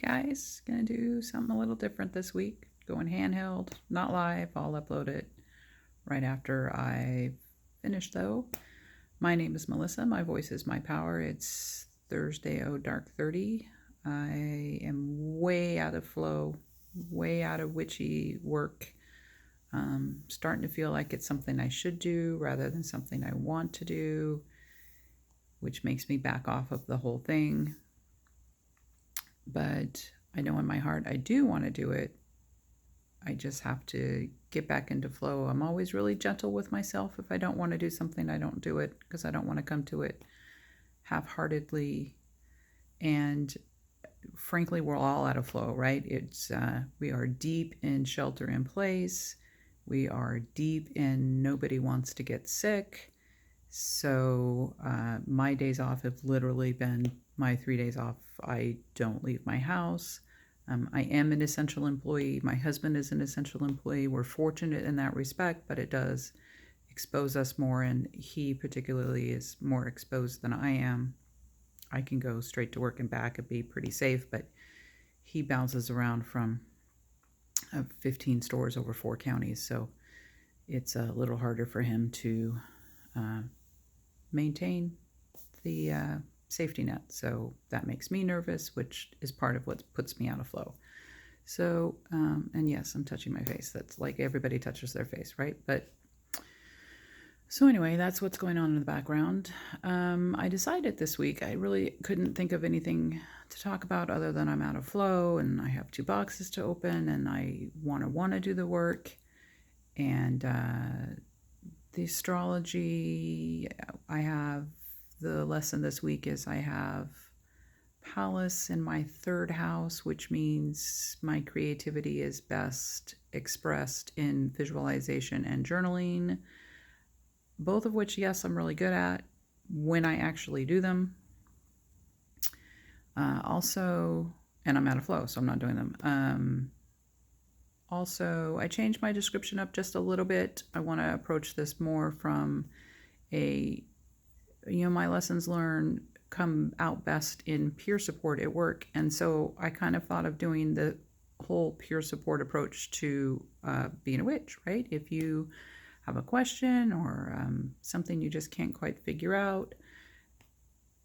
guys, gonna do something a little different this week. Going handheld, not live. I'll upload it right after I finish though. My name is Melissa. My voice is my power. It's Thursday, dark 30. I am way out of flow, way out of witchy work. Starting to feel like it's something I should do rather than something I want to do, which makes me back off of the whole thing. But I know in my heart I do want to do it. I just have to get back into flow. I'm always really gentle with myself. If I don't want to do something, I don't do it because I don't want to come to it half-heartedly. And frankly, we're all out of flow, right? We are deep in shelter in place. We are deep in nobody wants to get sick. So my days off have literally been my 3 days off. I don't leave my house. I am an essential employee. My husband is an essential employee. We're fortunate in that respect, but it does expose us more, and he particularly is more exposed than I am. I can go straight to work and back and be pretty safe, but he bounces around from 15 stores over 4 counties, so it's a little harder for him to maintain the safety net. So that makes me nervous, which is part of what puts me out of flow. So, and yes, I'm touching my face. That's like everybody touches their face, right? But so anyway, that's what's going on in the background. I decided this week I really couldn't think of anything to talk about other than I'm out of flow and I have 2 boxes to open and I want to do the work. And the astrology, I have the lesson this week is I have Palace in my 3rd house, which means my creativity is best expressed in visualization and journaling, both of which, yes, I'm really good at when I actually do them. Also, and I'm out of flow, so I'm not doing them. Also, I changed my description up just a little bit. I want to approach this more from my lessons learned come out best in peer support at work. And so I kind of thought of doing the whole peer support approach to being a witch, right? If you have a question or something you just can't quite figure out,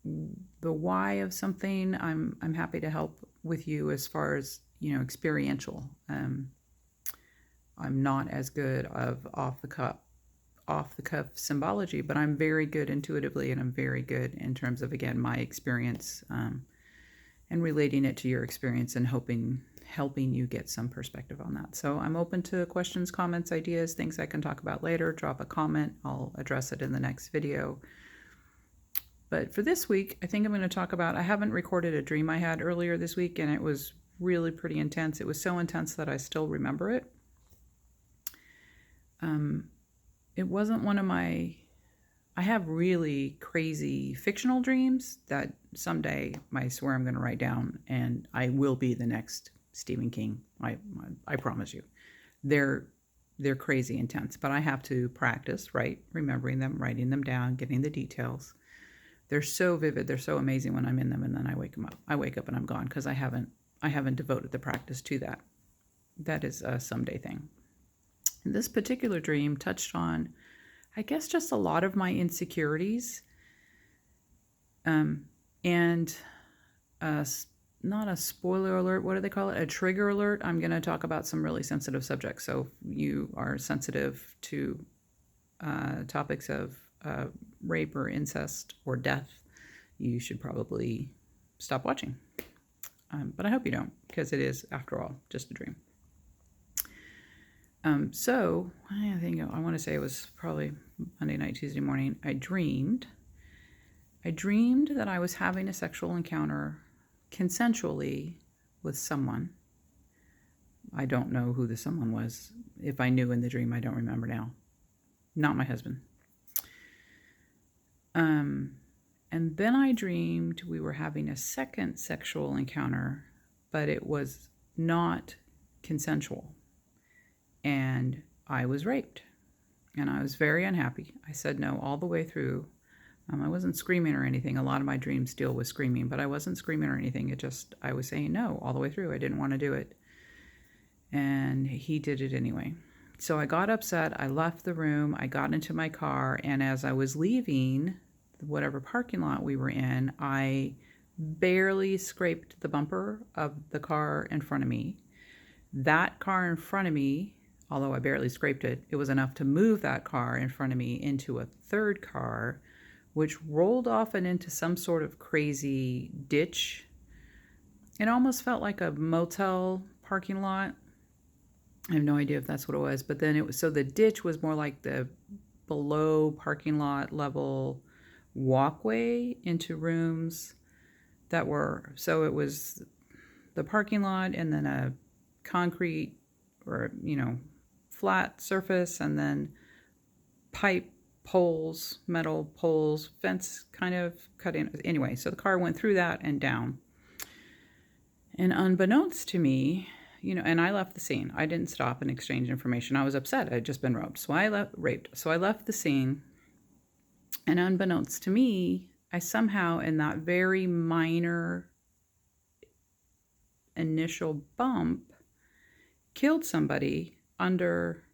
the why of something, I'm happy to help with you as far as, experiential. I'm not as good of off the cuff symbology, but I'm very good intuitively, and I'm very good in terms of, again, my experience and relating it to your experience and helping you get some perspective on that. So I'm open to questions, comments, ideas, things I can talk about later. Drop a comment. I'll address it in the next video. But for this week, I think I'm going to talk about, I haven't recorded a dream I had earlier this week, and it was really pretty intense. It was so intense that I still remember it. It wasn't one of I have really crazy fictional dreams that someday I swear I'm going to write down, and I will be the next Stephen King. I promise you. They're crazy intense, but I have to practice, right? Remembering them, writing them down, getting the details. They're so vivid. They're so amazing when I'm in them, and then I wake them up. I wake up and I'm gone because I haven't devoted the practice to that. That is a someday thing. This particular dream touched on, I guess, just a lot of my insecurities, and not a spoiler alert, what do they call it? A trigger alert. I'm going to talk about some really sensitive subjects. So if you are sensitive to topics of rape or incest or death, you should probably stop watching. But I hope you don't, because it is, after all, just a dream. So I think I want to say it was probably Monday night, Tuesday morning. I dreamed that I was having a sexual encounter consensually with someone. I don't know who the someone was. If I knew in the dream, I don't remember now. Not my husband. And then I dreamed we were having a second sexual encounter, but it was not consensual. And I was raped, and I was very unhappy. I said no all the way through, I wasn't screaming or anything. A lot of my dreams deal with screaming, but I wasn't screaming or anything. I was saying no all the way through. I didn't want to do it. And he did it anyway. So I got upset. I left the room. I got into my car. And as I was leaving whatever parking lot we were in, I barely scraped the bumper of the car in front of me. That car in front of me, although I barely scraped it, it was enough to move that car in front of me into a third car, which rolled off and into some sort of crazy ditch. It almost felt like a motel parking lot. I have no idea if that's what it was, but then so the ditch was more like the below parking lot level walkway into rooms that were, so it was the parking lot and then a concrete or, flat surface, and then pipe poles, metal poles, fence kind of cut in. Anyway, so the car went through that and down. And unbeknownst to me, and I left the scene. I didn't stop and exchange information. I was upset. I had just been raped. So I left the scene. And unbeknownst to me, I somehow, in that very minor initial bump, killed somebody under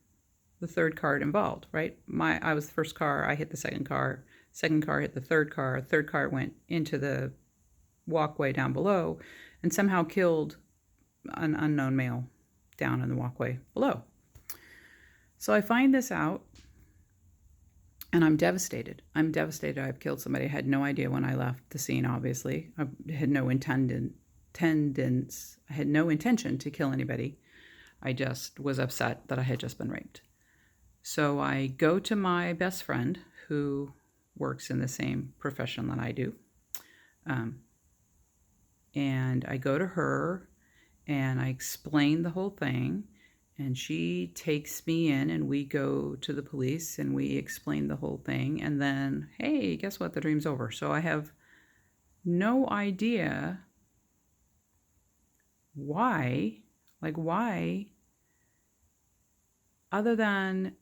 the third car involved, right? I was the first car. I hit the second car hit the third car went into the walkway down below and somehow killed an unknown male down in the walkway below. So I find this out and I'm devastated. I've killed somebody. I had no idea when I left the scene, obviously. I had no intention to kill anybody. I just was upset that I had just been raped. So I go to my best friend who works in the same profession that I do. And I go to her and I explain the whole thing. And she takes me in and we go to the police and we explain the whole thing. And then, hey, guess what? The dream's over. So I have no idea why, other than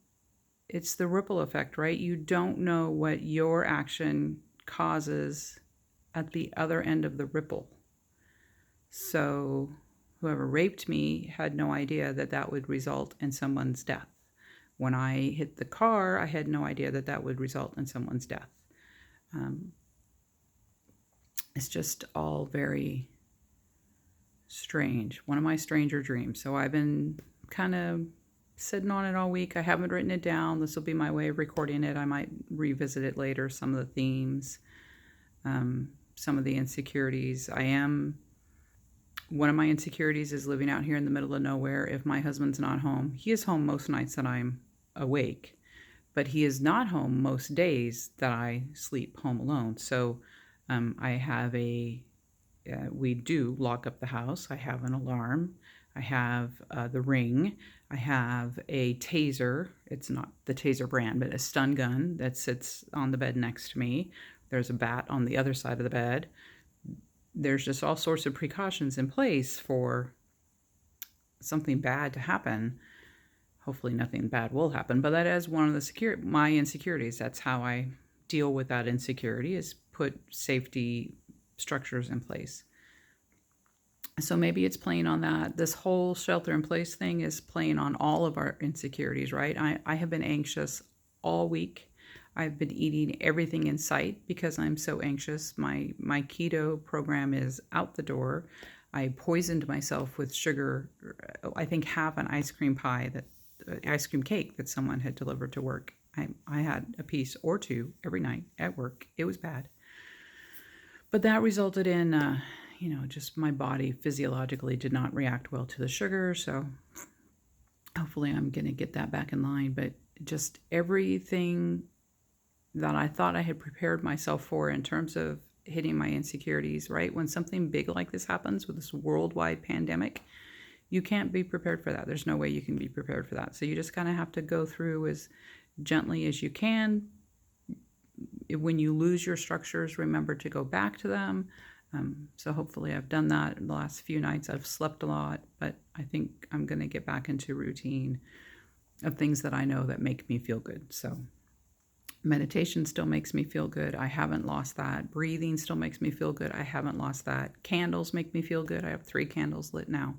it's the ripple effect, right? You don't know what your action causes at the other end of the ripple. So whoever raped me had no idea that that would result in someone's death. When I hit the car, I had no idea that that would result in someone's death. It's just all very strange. One of my stranger dreams. So I've been kind of sitting on it all week. I haven't written it down. This will be my way of recording it. I might revisit it later, some of the themes, some of the insecurities. One of my insecurities is living out here in the middle of nowhere. If my husband's not home, he is home most nights that I'm awake, but he is not home most days that I sleep home alone. So I have we do lock up the house. I have an alarm. I have the Ring. I have a taser. It's not the taser brand, but a stun gun that sits on the bed next to me. There's a bat on the other side of the bed. There's just all sorts of precautions in place for something bad to happen. Hopefully nothing bad will happen, but that is one of my insecurities. That's how I deal with that insecurity, is put safety structures in place. So maybe it's playing on that. This whole shelter in place thing is playing on all of our insecurities, right? I have been anxious all week. I've been eating everything in sight because I'm so anxious. My keto program is out the door. I poisoned myself with sugar. I think half an ice cream cake that someone had delivered to work. I had a piece or two every night at work. It was bad. But that resulted in, just my body physiologically did not react well to the sugar. So hopefully I'm going to get that back in line. But just everything that I thought I had prepared myself for in terms of hitting my insecurities, right? When something big like this happens with this worldwide pandemic, you can't be prepared for that. There's no way you can be prepared for that. So you just kind of have to go through as gently as you can. When you lose your structures, remember to go back to them. So hopefully I've done that in the last few nights. I've slept a lot, but I think I'm going to get back into routine of things that I know that make me feel good. So Meditation still makes me feel good. I haven't lost that. Breathing still makes me feel good. I haven't lost that. Candles make me feel good. I have 3 candles lit now.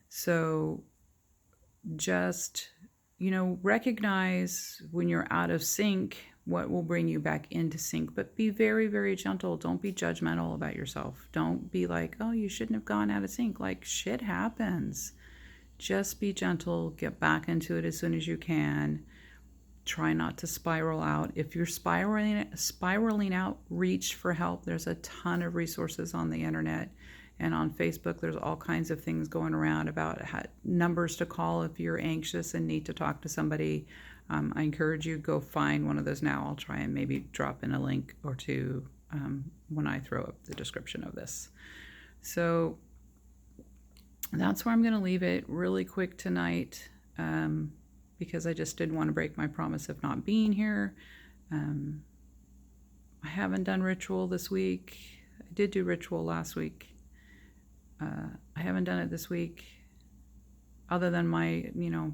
So just, recognize when you're out of sync what will bring you back into sync, but be very, very gentle. Don't be judgmental about yourself. Don't be like, oh, you shouldn't have gone out of sync. Like, shit happens. Just be gentle. Get back into it as soon as you can. Try not to spiral out. If you're spiraling out, reach for help. There's a ton of resources on the internet and on Facebook. There's all kinds of things going around about numbers to call if you're anxious and need to talk to somebody. I encourage you, go find one of those now. I'll try and maybe drop in a link or two when I throw up the description of this. So that's where I'm going to leave it really quick tonight. Because I just didn't want to break my promise of not being here. I haven't done ritual this week. I did do ritual last week. I haven't done it this week. Other than my,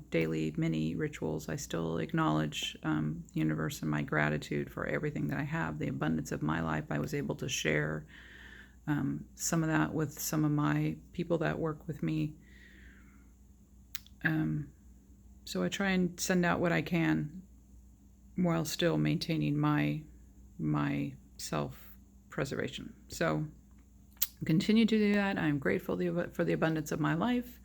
daily mini rituals, I still acknowledge the universe and my gratitude for everything that I have, the abundance of my life. I was able to share some of that with some of my people that work with me. So I try and send out what I while still maintaining my self-preservation. So continue to do that. I'm grateful for the abundance of my life.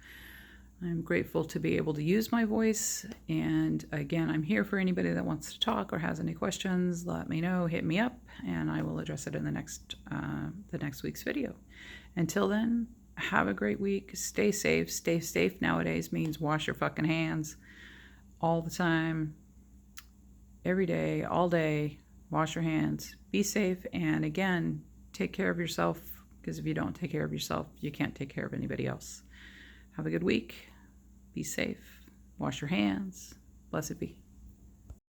I'm grateful to be able to use my voice. And again, I'm here for anybody that wants to talk or has any questions. Let me know, hit me up, and I will address it in the next week's video. Until then, have a great week. Stay safe. Stay safe nowadays means wash your fucking hands all the time, every day, all day. Wash your hands. Be safe. And again, take care of yourself, because if you don't take care of yourself, you can't take care of anybody else. Have a good week. Be safe. Wash your hands. Blessed be.